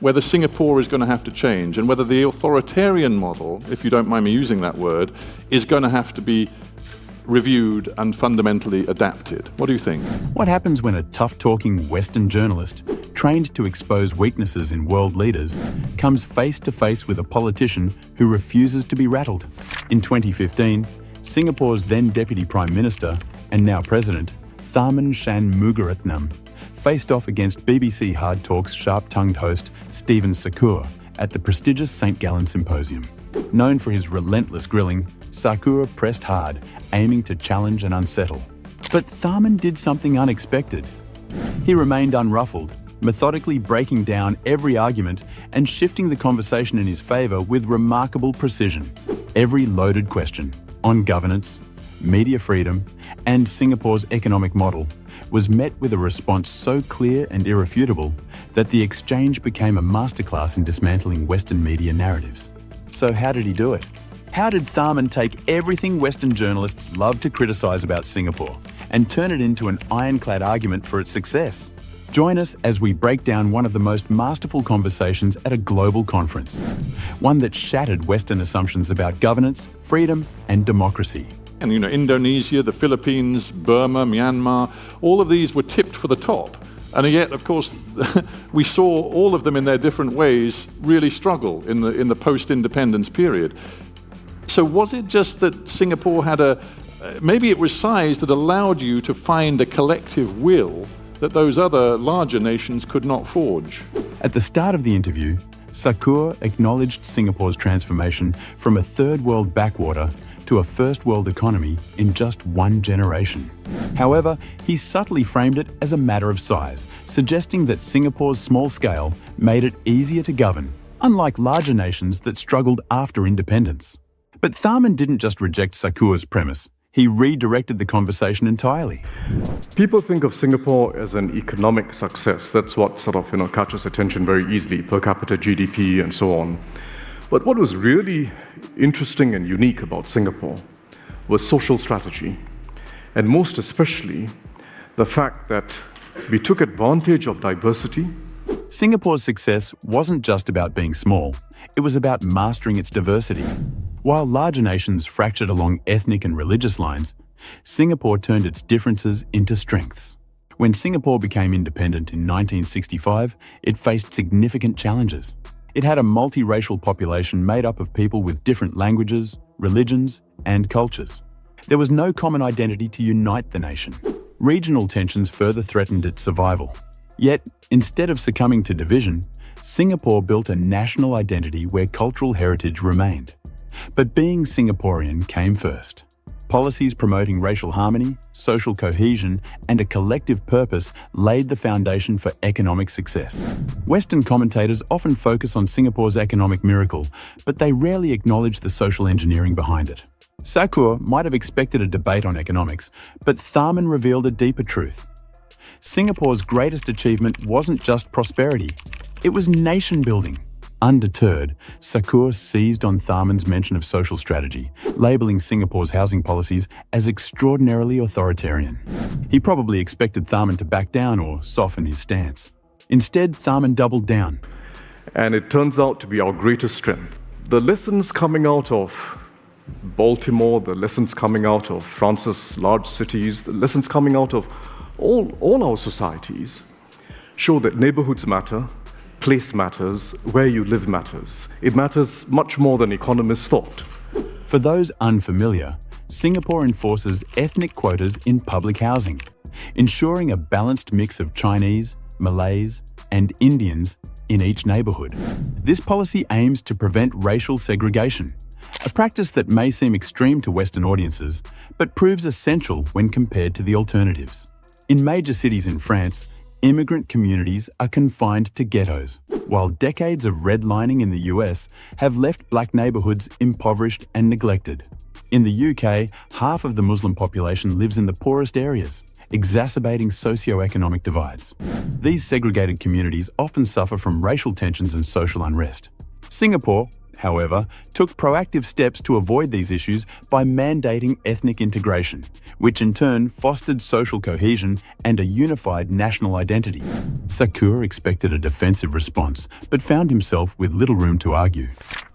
whether Singapore is going to have to change and whether the authoritarian model, if you don't mind me using that word, is going to have to be reviewed and fundamentally adapted. What do you think? What happens when a tough-talking Western journalist, trained to expose weaknesses in world leaders, comes face-to-face with a politician who refuses to be rattled? In 2015, Singapore's then Deputy Prime Minister, and now President, Tharman Shanmugaratnam, faced off against BBC Hard Talk's sharp-tongued host Stephen Sackur at the prestigious St. Gallen Symposium. Known for his relentless grilling, Sackur pressed hard, aiming to challenge and unsettle. But Tharman did something unexpected. He remained unruffled, methodically breaking down every argument and shifting the conversation in his favour with remarkable precision. Every loaded question on governance, media freedom, and Singapore's economic model was met with a response so clear and irrefutable that the exchange became a masterclass in dismantling Western media narratives. So how did he do it? How did Tharman take everything Western journalists love to criticise about Singapore and turn it into an ironclad argument for its success? Join us as we break down one of the most masterful conversations at a global conference, one that shattered Western assumptions about governance, freedom, and democracy. And Indonesia, the Philippines, Burma, Myanmar, all of these were tipped for the top. And yet, of course, we saw all of them in their different ways really struggle in the post-independence period. So was it just that Singapore had maybe it was size that allowed you to find a collective will that those other larger nations could not forge? At the start of the interview, Sackur acknowledged Singapore's transformation from a third world backwater to a first world economy in just one generation. However, he subtly framed it as a matter of size, suggesting that Singapore's small scale made it easier to govern, unlike larger nations that struggled after independence. But Tharman didn't just reject Sackur's premise. He redirected the conversation entirely. People think of Singapore as an economic success. That's what sort of catches attention very easily, per capita GDP and so on. But what was really interesting and unique about Singapore was social strategy, and most especially the fact that we took advantage of diversity. Singapore's success wasn't just about being small, it was about mastering its diversity. While larger nations fractured along ethnic and religious lines, Singapore turned its differences into strengths. When Singapore became independent in 1965, it faced significant challenges. It had a multiracial population made up of people with different languages, religions, and cultures. There was no common identity to unite the nation. Regional tensions further threatened its survival. Yet, instead of succumbing to division, Singapore built a national identity where cultural heritage remained. But being Singaporean came first. Policies promoting racial harmony, social cohesion, and a collective purpose laid the foundation for economic success. Western commentators often focus on Singapore's economic miracle, but they rarely acknowledge the social engineering behind it. Sackur might have expected a debate on economics, but Tharman revealed a deeper truth. Singapore's greatest achievement wasn't just prosperity, it was nation-building. Undeterred, Sackur seized on Tharman's mention of social strategy, labelling Singapore's housing policies as extraordinarily authoritarian. He probably expected Tharman to back down or soften his stance. Instead, Tharman doubled down. And it turns out to be our greatest strength. The lessons coming out of Baltimore, the lessons coming out of France's large cities, the lessons coming out of all our societies show that neighborhoods matter, place matters, where you live matters. It matters much more than economists thought. For those unfamiliar, Singapore enforces ethnic quotas in public housing, ensuring a balanced mix of Chinese, Malays, and Indians in each neighbourhood. This policy aims to prevent racial segregation, a practice that may seem extreme to Western audiences, but proves essential when compared to the alternatives. In major cities in France, immigrant communities are confined to ghettos, while decades of redlining in the US have left black neighbourhoods impoverished and neglected. In the UK, half of the Muslim population lives in the poorest areas, exacerbating socio-economic divides. These segregated communities often suffer from racial tensions and social unrest. Singapore, however, took proactive steps to avoid these issues by mandating ethnic integration, which in turn fostered social cohesion and a unified national identity. Sackur expected a defensive response, but found himself with little room to argue.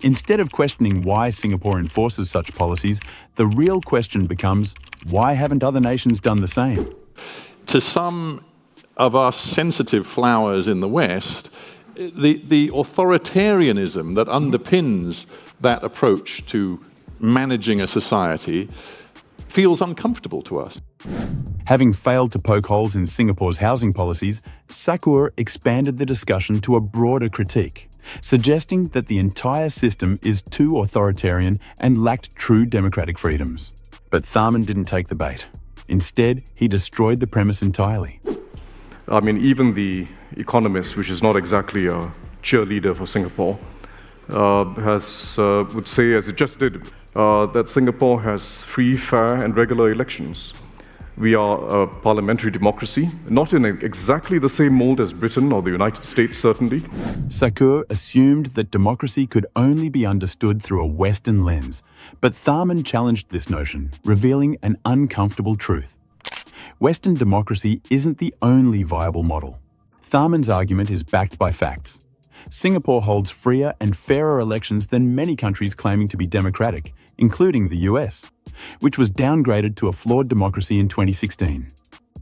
Instead of questioning why Singapore enforces such policies, the real question becomes, why haven't other nations done the same? To some of us sensitive flowers in the West, the authoritarianism that underpins that approach to managing a society feels uncomfortable to us. Having failed to poke holes in Singapore's housing policies, Sackur expanded the discussion to a broader critique, suggesting that the entire system is too authoritarian and lacked true democratic freedoms. But Tharman didn't take the bait. Instead, he destroyed the premise entirely. I mean, even The Economist, which is not exactly a cheerleader for Singapore, would say, as it just did, that Singapore has free, fair, and regular elections. We are a parliamentary democracy, not in exactly the same mold as Britain or the United States, certainly. Sackur assumed that democracy could only be understood through a Western lens, but Tharman challenged this notion, revealing an uncomfortable truth. Western democracy isn't the only viable model. Tharman's argument is backed by facts. Singapore holds freer and fairer elections than many countries claiming to be democratic, including the US, which was downgraded to a flawed democracy in 2016.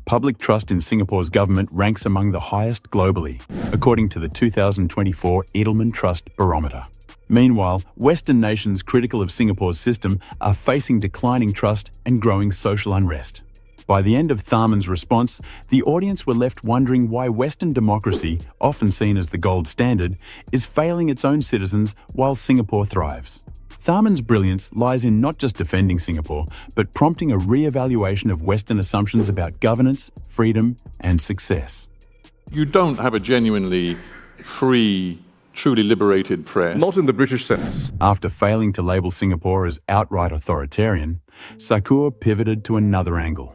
Public trust in Singapore's government ranks among the highest globally, according to the 2024 Edelman Trust Barometer. Meanwhile, Western nations critical of Singapore's system are facing declining trust and growing social unrest. By the end of Tharman's response, the audience were left wondering why Western democracy, often seen as the gold standard, is failing its own citizens while Singapore thrives. Tharman's brilliance lies in not just defending Singapore, but prompting a re-evaluation of Western assumptions about governance, freedom, and success. You don't have a genuinely free, truly liberated press. Not in the British sense. After failing to label Singapore as outright authoritarian, Sackur pivoted to another angle.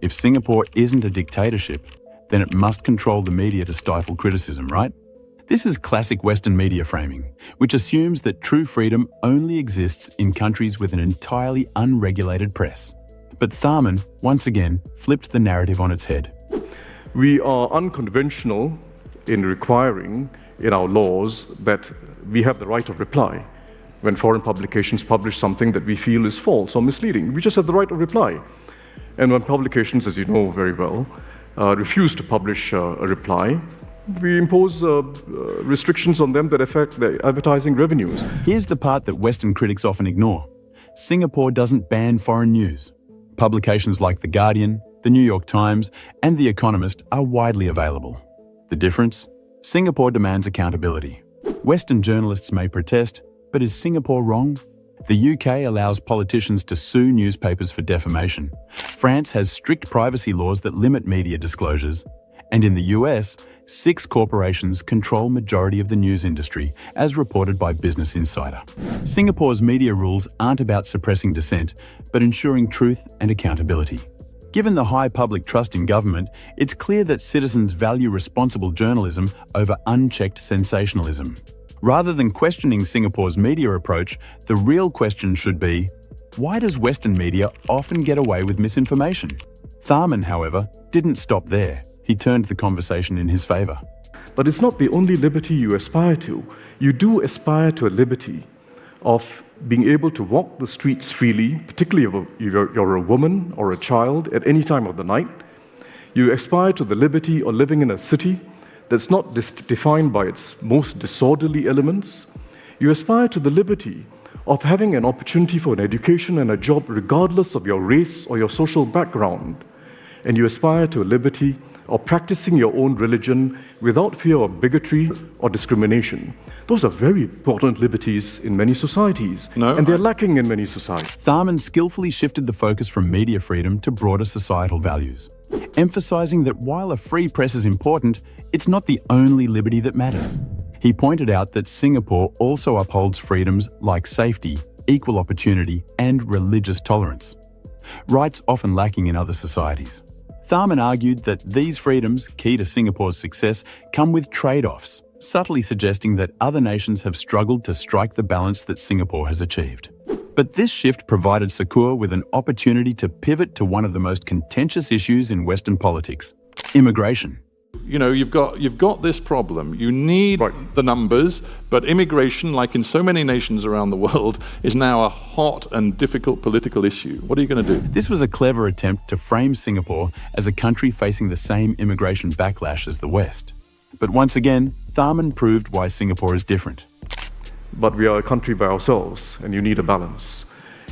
If Singapore isn't a dictatorship, then it must control the media to stifle criticism, right? This is classic Western media framing, which assumes that true freedom only exists in countries with an entirely unregulated press. But Tharman, once again, flipped the narrative on its head. We are unconventional in requiring in our laws that we have the right of reply when foreign publications publish something that we feel is false or misleading. We just have the right of reply. And when publications, as you know very well, refuse to publish a reply, we impose restrictions on them that affect their advertising revenues. Here's the part that Western critics often ignore. Singapore doesn't ban foreign news. Publications like The Guardian, The New York Times, and The Economist are widely available. The difference? Singapore demands accountability. Western journalists may protest, but is Singapore wrong? The UK allows politicians to sue newspapers for defamation. France has strict privacy laws that limit media disclosures. And in the US, 6 corporations control majority of the news industry, as reported by Business Insider. Singapore's media rules aren't about suppressing dissent, but ensuring truth and accountability. Given the high public trust in government, it's clear that citizens value responsible journalism over unchecked sensationalism. Rather than questioning Singapore's media approach, the real question should be, why does Western media often get away with misinformation? Tharman, however, didn't stop there. He turned the conversation in his favour. But it's not the only liberty you aspire to. You do aspire to a liberty of being able to walk the streets freely, particularly if you're a woman or a child at any time of the night. You aspire to the liberty of living in a city that's not defined by its most disorderly elements. You aspire to the liberty of having an opportunity for an education and a job regardless of your race or your social background. And you aspire to a liberty of practicing your own religion without fear of bigotry or discrimination. Those are very important liberties in many societies, and they're lacking in many societies. Tharman skillfully shifted the focus from media freedom to broader societal values, emphasizing that while a free press is important, it's not the only liberty that matters. He pointed out that Singapore also upholds freedoms like safety, equal opportunity, and religious tolerance, rights often lacking in other societies. Tharman argued that these freedoms, key to Singapore's success, come with trade-offs. subtly suggesting that other nations have struggled to strike the balance that Singapore has achieved. But this shift provided Sackur with an opportunity to pivot to one of the most contentious issues in Western politics: immigration. You know, you've got this problem. You need the numbers, but immigration, like in so many nations around the world, is now a hot and difficult political issue. What are you going to do? This was a clever attempt to frame Singapore as a country facing the same immigration backlash as the West. But once again, Tharman proved why Singapore is different. But we are a country by ourselves, and you need a balance.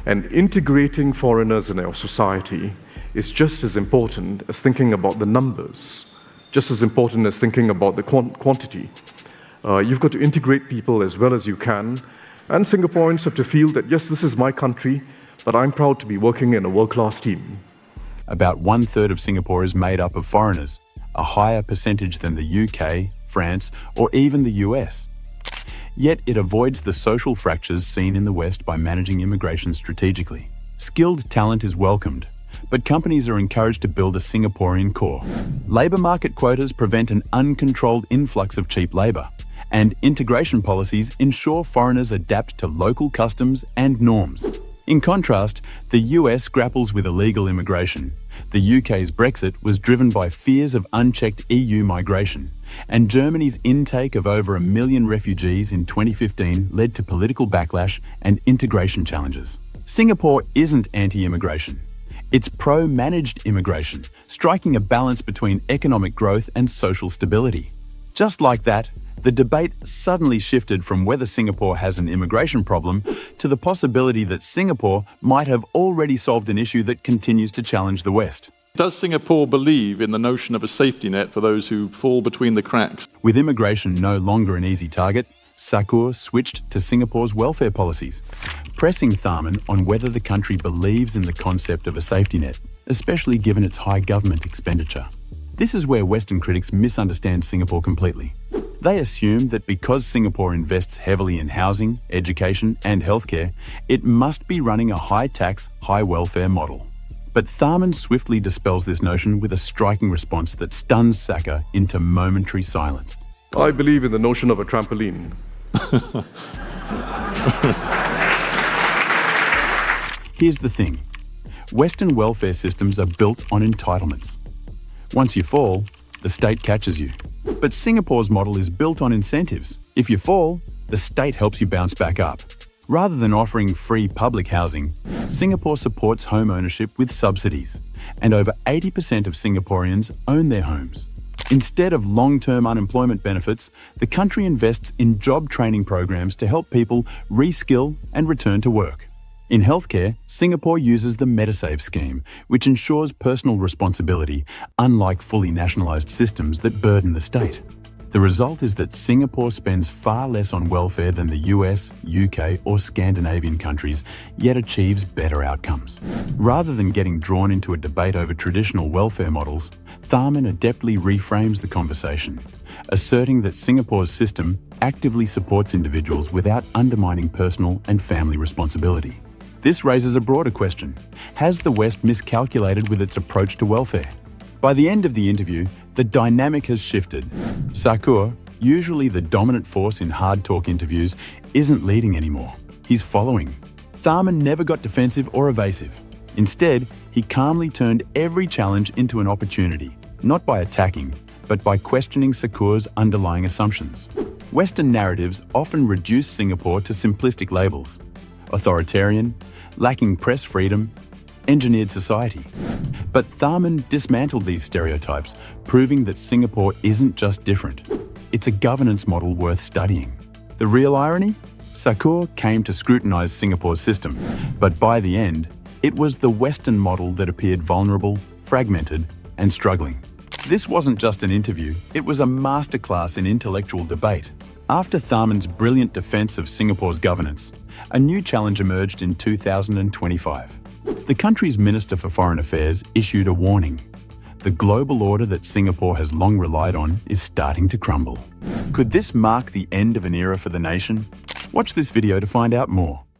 And integrating foreigners in our society is just as important as thinking about the numbers, just as important as thinking about the quantity. You've got to integrate people as well as you can, and Singaporeans have to feel that, yes, this is my country, but I'm proud to be working in a world-class team. About 1/3 of Singapore is made up of foreigners, a higher percentage than the UK, France, or even the US. Yet it avoids the social fractures seen in the West by managing immigration strategically. Skilled talent is welcomed, but companies are encouraged to build a Singaporean core. Labour market quotas prevent an uncontrolled influx of cheap labour, and integration policies ensure foreigners adapt to local customs and norms. In contrast, the US grapples with illegal immigration. The UK's Brexit was driven by fears of unchecked EU migration, and Germany's intake of over 1 million refugees in 2015 led to political backlash and integration challenges. Singapore isn't anti-immigration. It's pro-managed immigration, striking a balance between economic growth and social stability. Just like that, the debate suddenly shifted from whether Singapore has an immigration problem to the possibility that Singapore might have already solved an issue that continues to challenge the West. Does Singapore believe in the notion of a safety net for those who fall between the cracks? With immigration no longer an easy target, Sackur switched to Singapore's welfare policies, pressing Tharman on whether the country believes in the concept of a safety net, especially given its high government expenditure. This is where Western critics misunderstand Singapore completely. They assume that because Singapore invests heavily in housing, education, and healthcare, it must be running a high-tax, high-welfare model. But Tharman swiftly dispels this notion with a striking response that stuns Sackur into momentary silence. I believe in the notion of a trampoline. Here's the thing. Western welfare systems are built on entitlements. Once you fall, the state catches you. But Singapore's model is built on incentives. If you fall, the state helps you bounce back up. Rather than offering free public housing, Singapore supports home ownership with subsidies, and over 80% of Singaporeans own their homes. Instead of long-term unemployment benefits, the country invests in job training programs to help people re-skill and return to work. In healthcare, Singapore uses the MediSave scheme, which ensures personal responsibility, unlike fully nationalised systems that burden the state. The result is that Singapore spends far less on welfare than the US, UK, or Scandinavian countries, yet achieves better outcomes. Rather than getting drawn into a debate over traditional welfare models, Tharman adeptly reframes the conversation, asserting that Singapore's system actively supports individuals without undermining personal and family responsibility. This raises a broader question. Has the West miscalculated with its approach to welfare? By the end of the interview, the dynamic has shifted. Sackur, usually the dominant force in hard talk interviews, isn't leading anymore. He's following. Tharman never got defensive or evasive. Instead, he calmly turned every challenge into an opportunity, not by attacking, but by questioning Sackur's underlying assumptions. Western narratives often reduce Singapore to simplistic labels: authoritarian, lacking press freedom, engineered society. But Tharman dismantled these stereotypes, proving that Singapore isn't just different. It's a governance model worth studying. The real irony? Sackur came to scrutinise Singapore's system, but by the end, it was the Western model that appeared vulnerable, fragmented, and struggling. This wasn't just an interview, it was a masterclass in intellectual debate. After Tharman's brilliant defence of Singapore's governance, a new challenge emerged in 2025. The country's Minister for Foreign Affairs issued a warning. The global order that Singapore has long relied on is starting to crumble. Could this mark the end of an era for the nation? Watch this video to find out more.